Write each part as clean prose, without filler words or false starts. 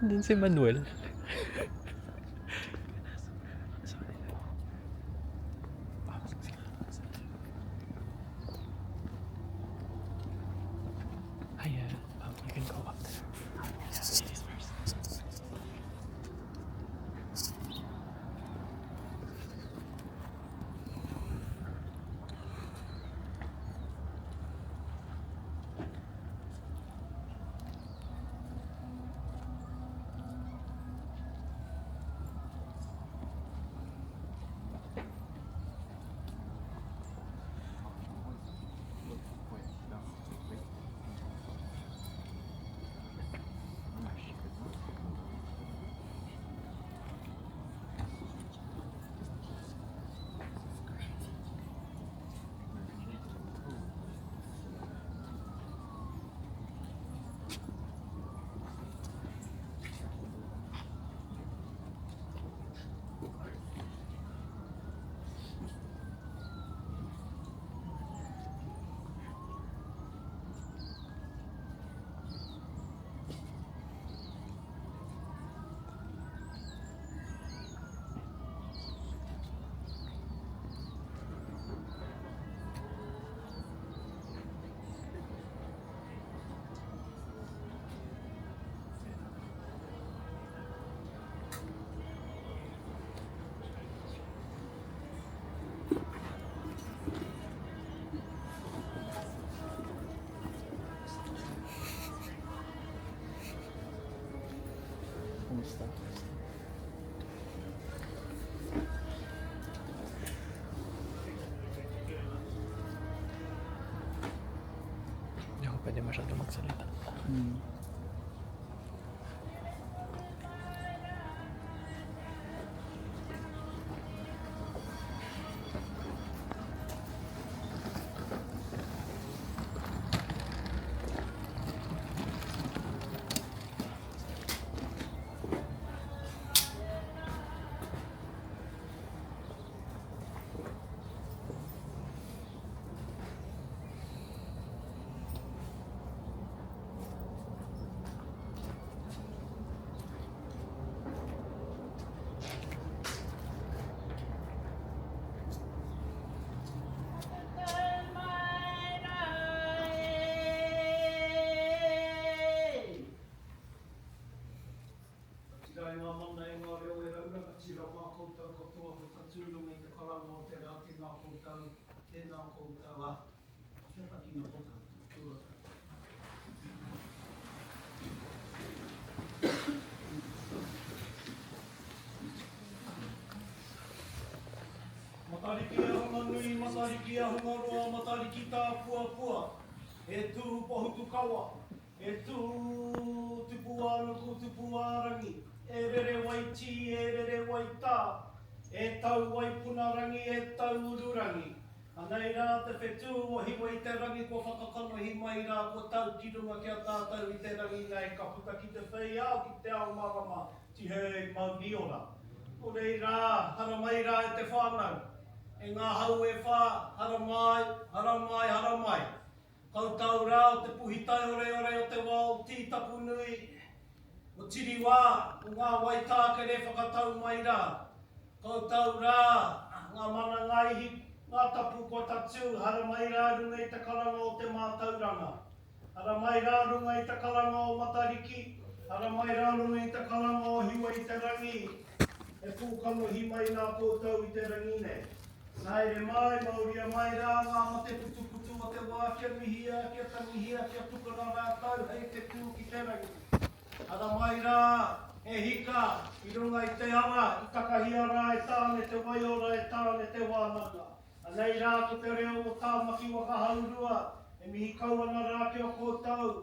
Nandun si Manuel. Ayan, you can go up there. Yeah, ladies first. Kumusta? Hindi ako pwede masyado magsalita. Matariki e honga nui, matariki e honga roa, matariki tā pua pua. E tū pohutu kawa, e tū tupu ānuku, tupu ārangi. E rere wai ti, e rere wai tā. E tau wai punarangi, e tau ururangi. Anei rā te whetū o hiwa i te rangi, ko whakakanohi mai rā, ko tau ki runga ki a tātou i te rangi nei, ka puta ki te whai au, ki te ao marama, ti hei mauni ora. O rei rā, hara mai rā e te whānau. E ngā hau e whā, hara mai, hara mai, hara mai. Kau tau rā o te puhi tai ore ore o te wā o tī tapu nui. O tiri wā, o ngā wai tākere whakatau mai rā. Kau tau rā, ngā mana ngaihi, ngā tapu ko tatu, hara mai rā runga i te karanga o te mātauranga. Hara mai rā runga i te karanga o Matariki, hara mai rā runga i te karanga o hiwa i te rangi. E pūkanohi mai nā koutou i te rangi nei. Nai re mai, mauria mai rā, ngā mate putu putu o te wā, kia mihia, kia tamihia, kia tukara rātau, hei te tū ki te rangi. Hara mai rā, e hika, i runga i te ara, i takahia rā e tāne te waiora, e tāne te wānanga. Anei rā ko te reo o tāmaki waka haurua, e mihi kau ana rā ki o koutou,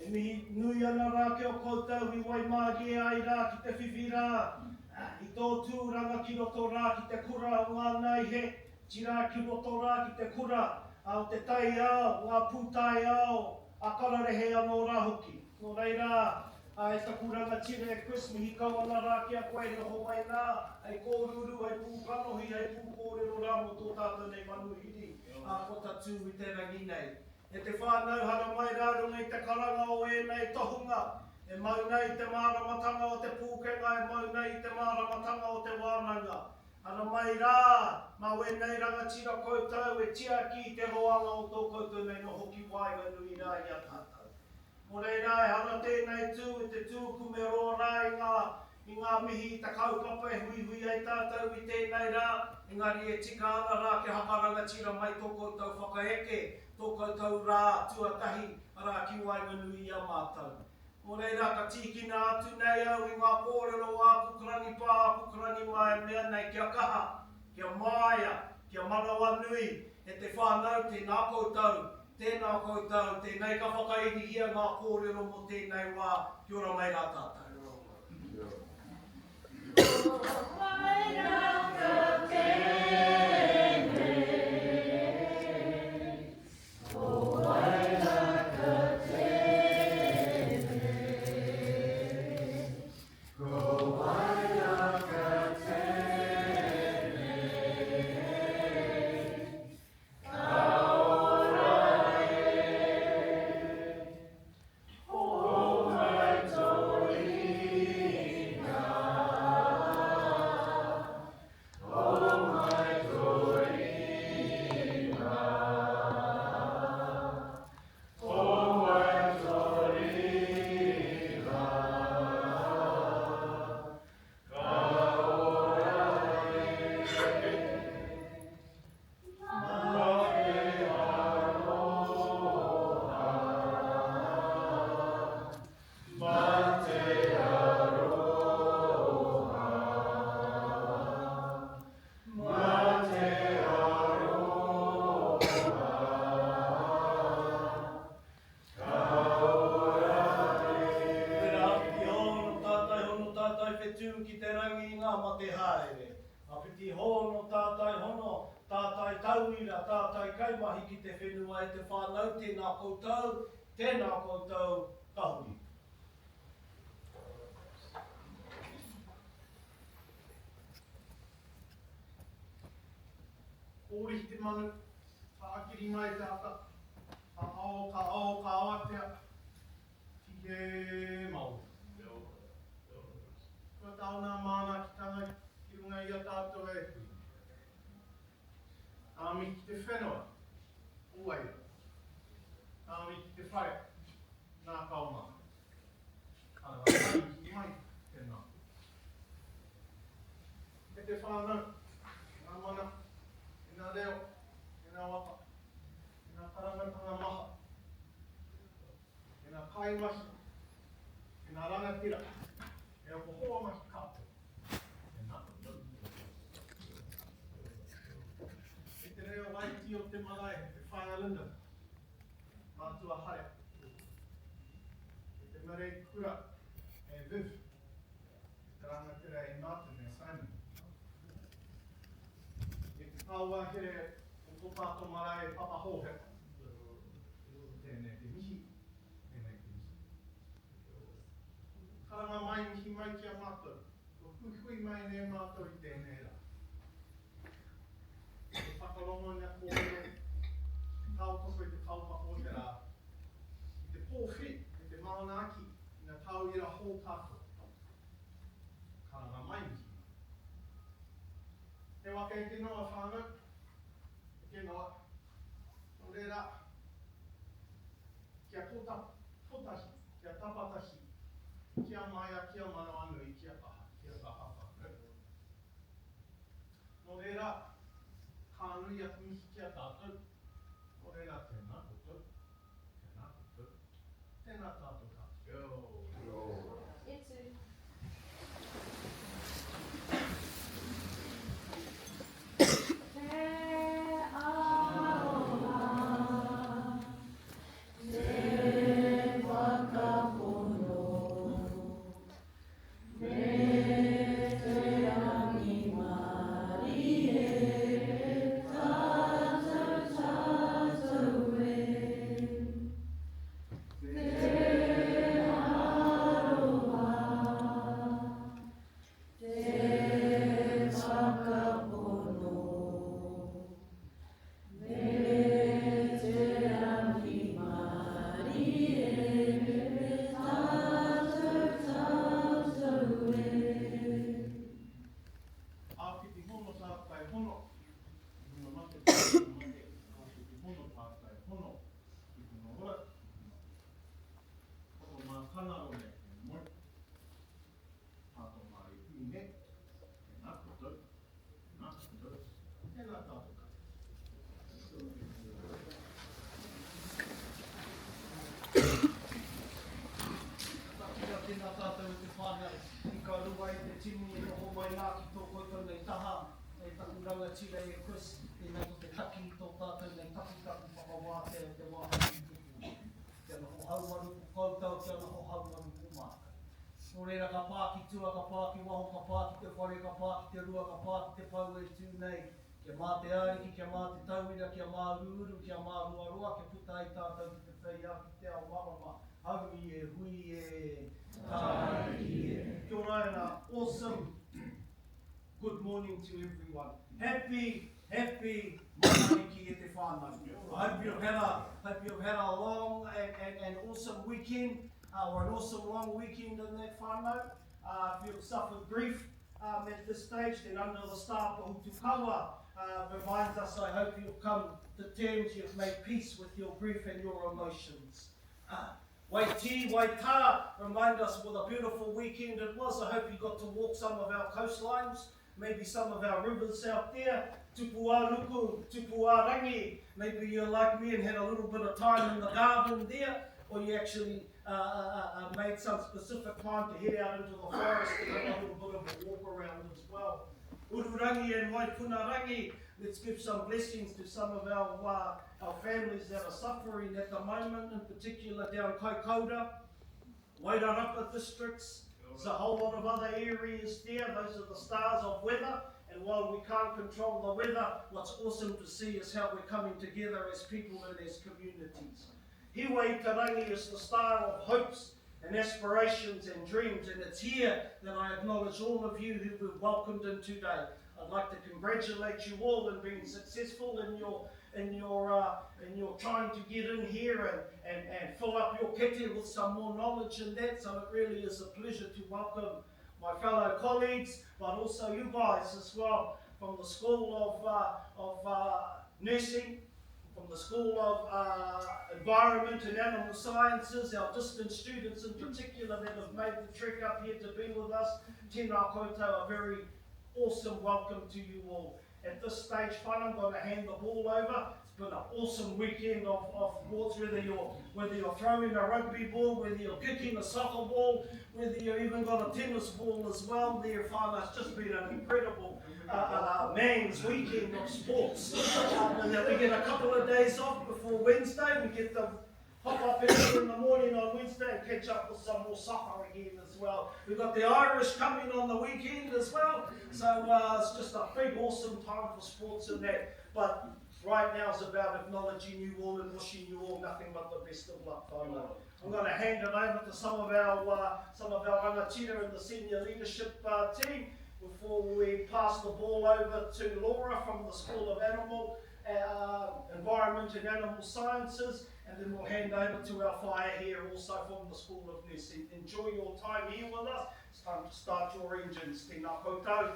e mihi nui ana rā ki o koutou, i wai māgie ai rā ki te whiwhi rā. I tō tūranga ki roto rā ki te kura o ngā nei he, tira ki roto rā ki te kura, o te tai ao, ngā pūtai ao, a kararehe anō rā hoki. Nō reira, e takuranga tire e Chris, mihi kau ana rā ki a koe he ho mai nā, hei kōruru, hei pūkanohi, hei pūkōrero rā mo tō tātou nei manuhiri, a ko tatu i te rangi nei. E te whānau hara mai rā runga i te karanga o e nei tohunga, E mau nei te māramatanga o te pūkenga, e mau nei te māramatanga o te wānanga. Ana mai rā, ma wēnei rangatira koutou e tia ki te roanga o tō koutou nei no hoki waiga nui rā i a tātou. Mo rei rā, e hana tēnei tū, e te tūku me roa rā i ngā mihi ta kaupapa e hui hui ai tātou i tēnei rā, engari e tika ana rā ke haka rangatira mai tō koutou whakaeke, tō koutou rā tuatahi, rā ki waiga nui i a mātou. Mo rei rā ka tīkina atu nei au i ngā kōrero a kukarani pā, kukarani mai mea nei kia kaha, kia māia, kia manawa nui, e te whānau tēnā koutou, tēnei ka whakairihia ngā kōrero mo tēnei wā, kia ora mai rā tātou. Tēnā koutou, kahuri. Kōrihi te manu, whaakiri mai te ata, ka awatea, tike mau. Kua tauna mana ki tanga ki runga i a tātou e. Tāmi ki te whenua, uaia. Tāmi ki te whare, nā kauma. Ana mai ki mai, tēnā. E te whānau, nā mana, e nā reo, e nā waka, e nā karangatanga maha, e nā kaimahi, e nā rangatira, e o hoa mahi kātou. E nā koutou. E te reo waiti o te marae, te whāngalinda. Mātua hare. E te marei kura, e Viv. E te rangatira e Martin, e Simon. E te tāuahere o tō tātou marae Papa Hohe. Tēnei te mihi, tēnei te mihi. Karanga mai mihi mai ki a mātou. Ko hui mai ne mātou i tēnei rā. E te whakarongo nea kōrero. Tautoko i te kaupapa o te rā. I te Pōwhiri, i te maunaki, i ngā tauira hō tātou. Karanga mai miki. Te waka e te noa whānau, e te noa. Nō reira, kia potahi, kia tapatahi, kia maia, kia manawa nui, kia kaha, kia kaha whānau. Nō reira, ka nui atu mihi kia tātou. Tēnā koutou, tēnā koutou, tēnā tātou tātou. E tū. Te whanaro me moi. Tātou mai hui me. Nā koutou. Nā koutou. E nā tātou ka. Tāpia tēnā tātou te whānau. I ka rua e te timi e noho mai nā ki tō koutou nei taha. E takuranga tira e Chris. Tēnā ko te taki i tō tātou nei taku whakawāte o te wāhanga i tupu. Kia noho haumaru ko koutou, kia noho haumaru ko māka. Nō reira ka pā ki tua, ka pā ki waho, ka pā ki te whare, ka pā ki te rua, ka pā ki te pau e tū nei. Kia mā te ariki, kia mā te tauira, kia mā ruru, kia mā ruarua, kia puta i tātou ki te whai a ki te ao marama. Hauri e, hui e, tāki e. Kia ora e nā, awesome. Good morning to everyone. Happy Matariki e te whānau. I hope you've had a long and awesome weekend, or an awesome long weekend in that whānau. If you've suffered grief at this stage, then under the star Pōwhiri reminds us, I hope you've come to terms, you've made peace with your grief and your emotions. Waiti, Waitā, remind us what a beautiful weekend it was. I hope you got to walk some of our coastlines, maybe some of our rivers out there. Tupuanuku, Tupuarangi. Maybe you're like me and had a little bit of time in the garden there, or you actually made some specific time to head out into the forest and have a little bit of a walk around as well. Ururangi and Waipunarangi, let's give some blessings to some of our families that are suffering at the moment, in particular down Kaikoura, Wairarapa districts. There's a whole lot of other areas there. Those are the stars of weather. And while we can't control the weather, what's awesome to see is how we're coming together as people and as communities. Hiwai Tarangi is the star of hopes and aspirations and dreams, and it's here that I acknowledge all of you who we've welcomed in today. I'd like to congratulate you all in being successful in your trying to get in here and fill up your kete with some more knowledge in that. So it really is a pleasure to welcome my fellow colleagues, but also you guys as well, from the School of Nursing, from the School of Environment and Animal Sciences, our distant students in particular that have made the trek up here to be with us. Tēnā koutou, a very awesome welcome to you all. At this stage, fun, I'm going to hand the ball over. It's been an awesome weekend of sports, whether you're throwing a rugby ball, whether you're kicking a soccer ball, whether you've even got a tennis ball as well there, fun. It's just been an incredible man's weekend of sports. And then we get a couple of days off before Wednesday. We get to hop up early in the morning on Wednesday and catch up with some more soccer again as well. We've got the Irish coming on the weekend as well. So it's just a big awesome time for sports and that. But right now it's about acknowledging you all and wishing you all nothing but the best of luck. I'm going to hand it over to some of our rangatira and the senior leadership team before we pass the ball over to Laura from the School of Environment and Animal Sciences, and then we'll hand over to our whae here also from the School of Nursing. Enjoy your time here with us. It's time to start your engines. Tēnā koutou,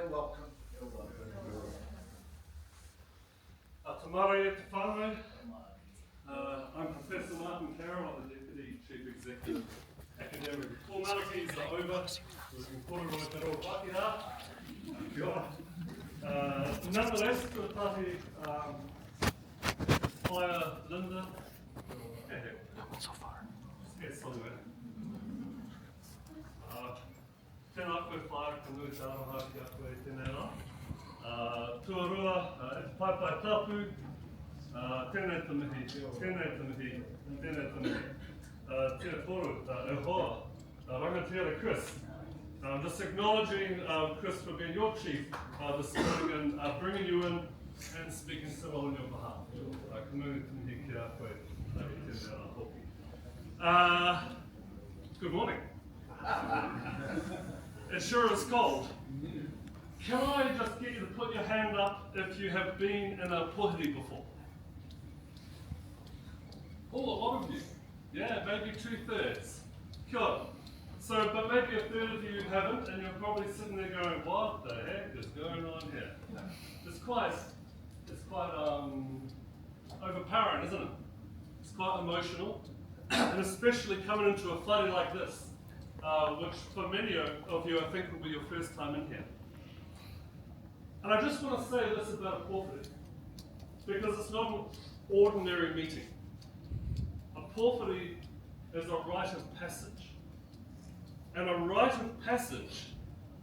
and welcome. Tamare e te whānau. I'm Professor Martin Carroll, I'm the Deputy Chief Executive. Academic formalities are over. Looking forward to it all. Kia ora. Nonetheless, to the party, Fire Linda. So far. Yes, tēnā koe whaere ka nui te aroha ki a koe tēnei rā. Tuarua, e te paipai tapu, tēnei te mihi, tēnei te mihi, tēnei te mihi. Tia toru, e hoa, rangatira Chris. I'm just acknowledging Chris for being your chief this morning and bringing you in and speaking civil on your behalf. Ka nui te mihi ki a koe, tēnei rā hoki. Good morning. It sure is cold. Can I just get you to put your hand up if you have been in a Pōwhiri before? Oh, a lot of you. Yeah, maybe 2/3. Kia ora. So, but maybe a third of you haven't, and you're probably sitting there going, what the heck is going on here? It's quite overpowering, isn't it? It's quite emotional. and especially coming into a whare like this, which for many of you I think will be your first time in here. And I just want to say this about a pōwhiri, because it's not an ordinary meeting. A pōwhiri is a rite of passage. And a rite of passage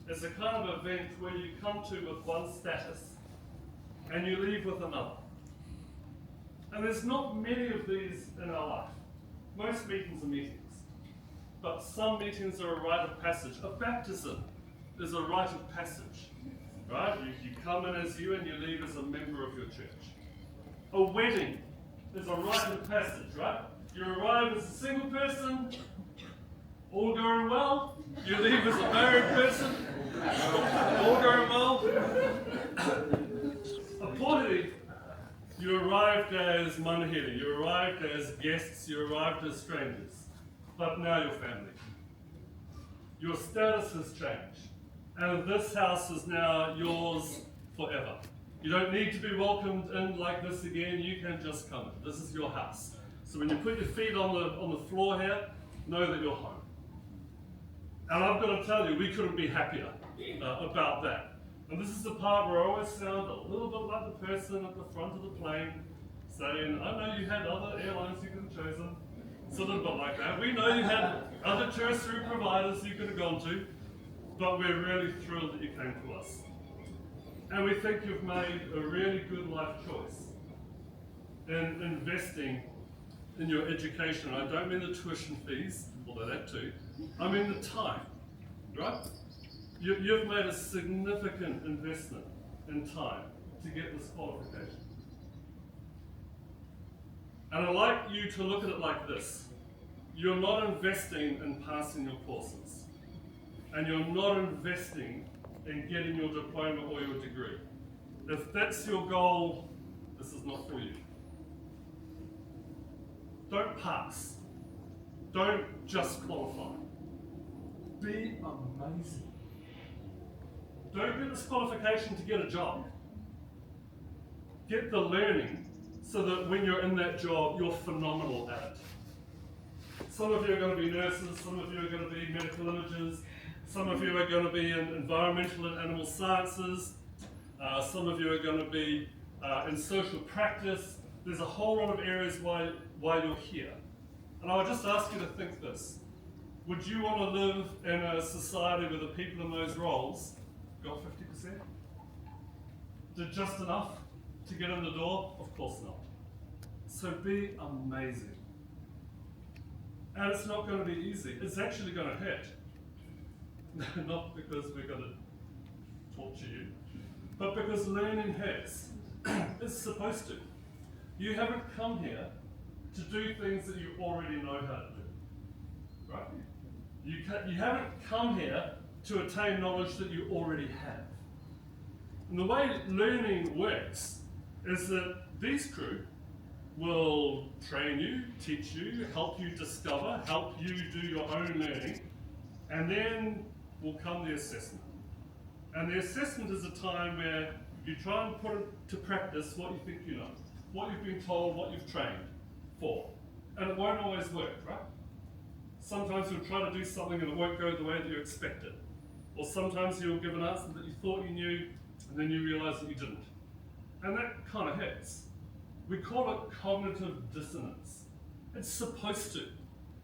is a kind of event where you come to with one status and you leave with another. And there's not many of these in our life. Most meetings are meetings. But some meetings are a rite of passage. A baptism is a rite of passage. Right? You come in as you and you leave as a member of your church. A wedding is a rite of passage, right? You arrive as a single person, all going well. You leave as a married person, all going well. A pōwhiri, you arrived as manahiri, you arrived as guests, you arrived as strangers. But now you're family. Your status has changed. And this house is now yours forever. You don't need to be welcomed in like this again, you can just come in. This is your house. So when you put your feet on the floor here, know that you're home. And I've got to tell you, we couldn't be happier about that. And this is the part where I always sound a little bit like the person at the front of the plane saying, I know you had other airlines you could have chosen. It's a little bit like that. We know you had other terrestrial providers you could have gone to, but we're really thrilled that you came to us. And we think you've made a really good life choice in investing in your education. I don't mean the tuition fees, although that too. I mean the time, right? You've made a significant investment in time to get this qualification. And I'd like you to look at it like this. You're not investing in passing your courses. And you're not investing in getting your diploma or your degree. If that's your goal, this is not for you. Don't pass. Don't just qualify. Be amazing. Don't get this qualification to get a job. Get the learning so that when you're in that job, you're phenomenal at it. Some of you are going to be nurses, some of you are going to be medical imagers, some of you are going to be in environmental and animal sciences, some of you are going to be in social practice. There's a whole lot of areas why you're here. And I would just ask you to think this. Would you want to live in a society where the people in those roles got 50%? Did just enough to get in the door? Of course not. So be amazing. And it's not going to be easy. It's actually going to hurt. Not because we're going to torture you, but because learning hurts. It's supposed to. You haven't come here to do things that you already know how to do. Right? You haven't come here to attain knowledge that you already have. And the way learning works is that these crew will train you, teach you, help you discover, help you do your own learning, and then will come the assessment. And the assessment is a time where you try and put to practice what you think you know, what you've been told, what you've trained for. And it won't always work, right? Sometimes you'll try to do something and it won't go the way that you expected. Or sometimes you'll give an answer that you thought you knew and then you realise that you didn't. And that kind of hurts. We call it cognitive dissonance. It's supposed to.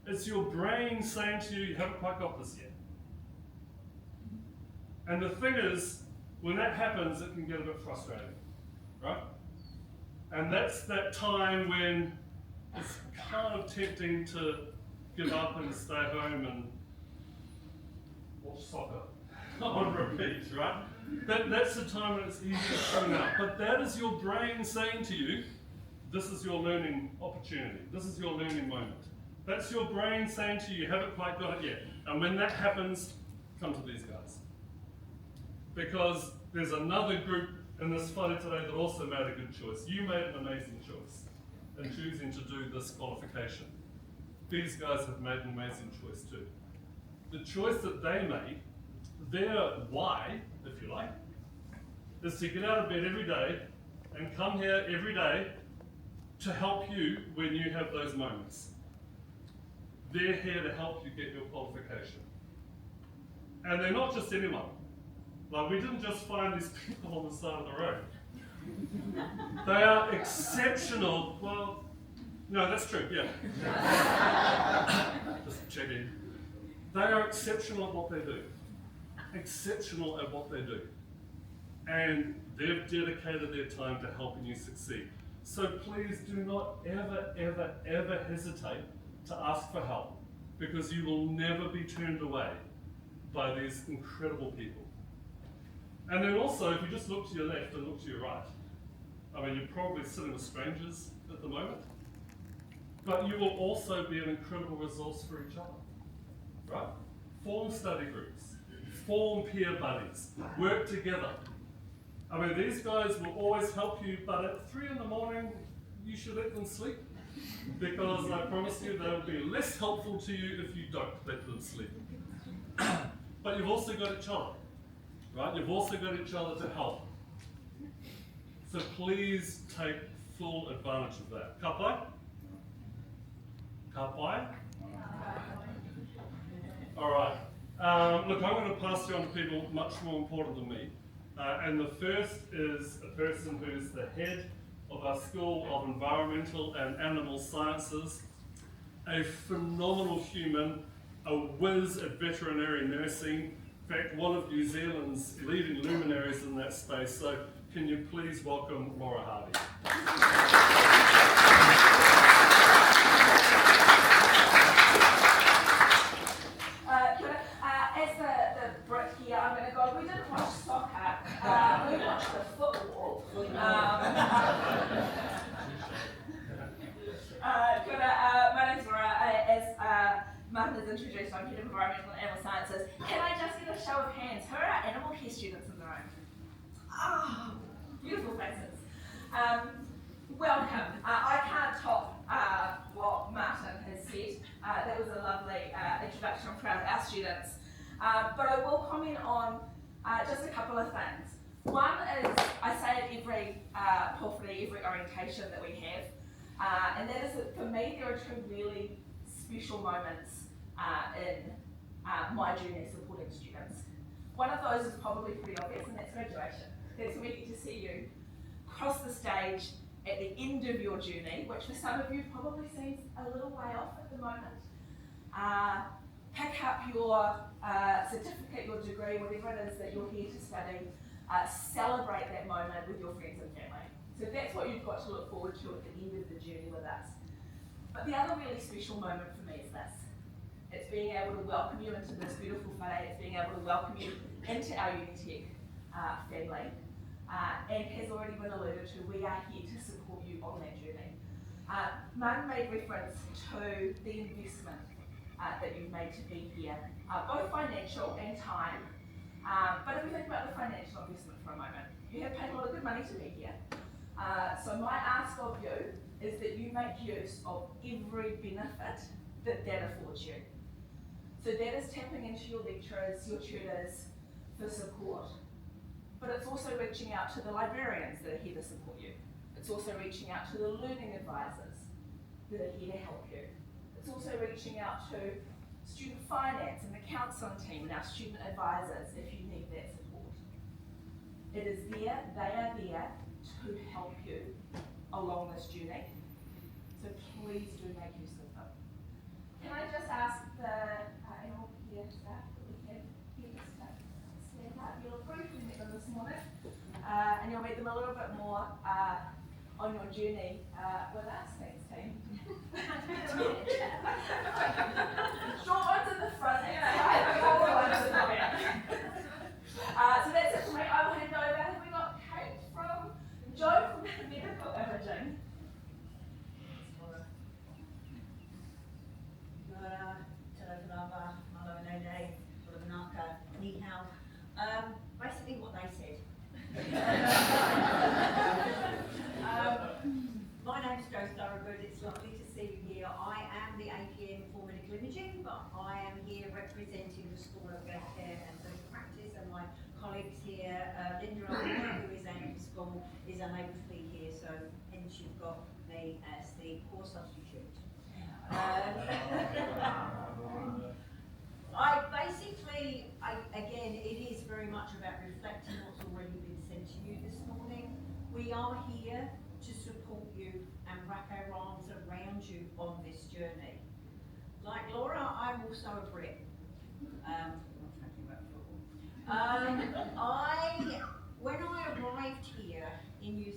It's your brain saying to you, you haven't quite got this yet. And the thing is, when that happens, it can get a bit frustrating, right? And that's that time when it's kind of tempting to give up and stay home and watch soccer on repeat, right? That's the time when it's easy to tune out. But that is your brain saying to you, this is your learning opportunity. This is your learning moment. That's your brain saying to you, you haven't quite got it yet. And when that happens, come to these guys. Because there's another group in this whare today that also made a good choice. You made an amazing choice in choosing to do this qualification. These guys have made an amazing choice too. The choice that they made, their why, if you like, is to get out of bed every day and come here every day to help you when you have those moments. they're here to help you get your qualification. And they're not just anyone. Like, we didn't just find these people on the side of the road. They are exceptional. Well, no, that's true, yeah. Just checking. They are exceptional at what they do. Exceptional at what they do. And they've dedicated their time to helping you succeed. So please do not ever, ever, ever hesitate to ask for help, because you will never be turned away by these incredible people. And then also, if you just look to your left and look to your right, I mean, you're probably sitting with strangers at the moment, but you will also be an incredible resource for each other, right? Form study groups, form peer buddies, work together. I mean, these guys will always help you, but at 3 in the morning, you should let them sleep, because I promise you they'll be less helpful to you if you don't let them sleep. But you've also got each other, right? You've also got each other to help. So please take full advantage of that. Ka pai? Ka pai? All right. Look, I'm going to pass you on to people much more important than me. And the first is a person who's the head of our School of Environmental and Animal Sciences, a phenomenal human, a whiz at veterinary nursing, in fact, one of New Zealand's leading luminaries in that space. So can you please welcome Laura Hardy? As the Brit here, I'm going to go, we didn't watch soccer, we watched the football. My name's Laura. As Martin has introduced, I'm Head of Environmental and Animal Sciences. Can I just get a show of hands? Who are our animal care students in the room? Oh, beautiful faces. Welcome. I can't top what Martin has said. That was a lovely introduction. I'm proud of our students. But I will comment on just a couple of things. One is, I say at every Pōwhiri, every orientation that we have, and that is that for me there are 2 really special moments in my journey supporting students. One of those is probably pretty obvious, and that's graduation. That's when we get to see you cross the stage at the end of your journey, which for some of you probably seems a little way off at the moment. Pick up your certificate, your degree, whatever it is that you're here to study. Celebrate that moment with your friends and family. So that's what you've got to look forward to at the end of the journey with us. But the other really special moment for me is this. It's being able to welcome you into this beautiful whare. It's being able to welcome you into our Unitec family. And as already been alluded to, we are here to support you on that journey. Martin made reference to the investment that you've made to be here, both financial and time. But if we think about the financial investment for a moment, you have paid a lot of good money to be here. So my ask of you is that you make use of every benefit that affords you. So that is tapping into your lecturers, your tutors for support. But it's also reaching out to the librarians that are here to support you. It's also reaching out to the learning advisors that are here to help you. It's also reaching out to student finance and the counselling team and our student advisors if you need that support. It is there, they are there to help you along this journey. So please do make use of them. Can I just ask the animal care staff that we have here to stand up? You'll briefly meet them this morning, and you'll meet them a little bit more on your journey with us. Thanks, team. Short ones in the front, all the ones in the back. So that's it for me. I will hand over. Have we got Kate from Joe from Medical Imaging? Basically what they said. My name's Joe Thorogood. It's lovely to see you here. I am the APM for Medical Imaging, but I am here representing the School of Vet Care and Clinical Practice, and my colleagues here, Linda Arthur, who is out of school, is unable to be here, so hence you've got me as the core substitute. we are here to support you and wrap our arms around you on this journey. Like Laura, I'm also a Brit. Not talking about football. When I arrived here in New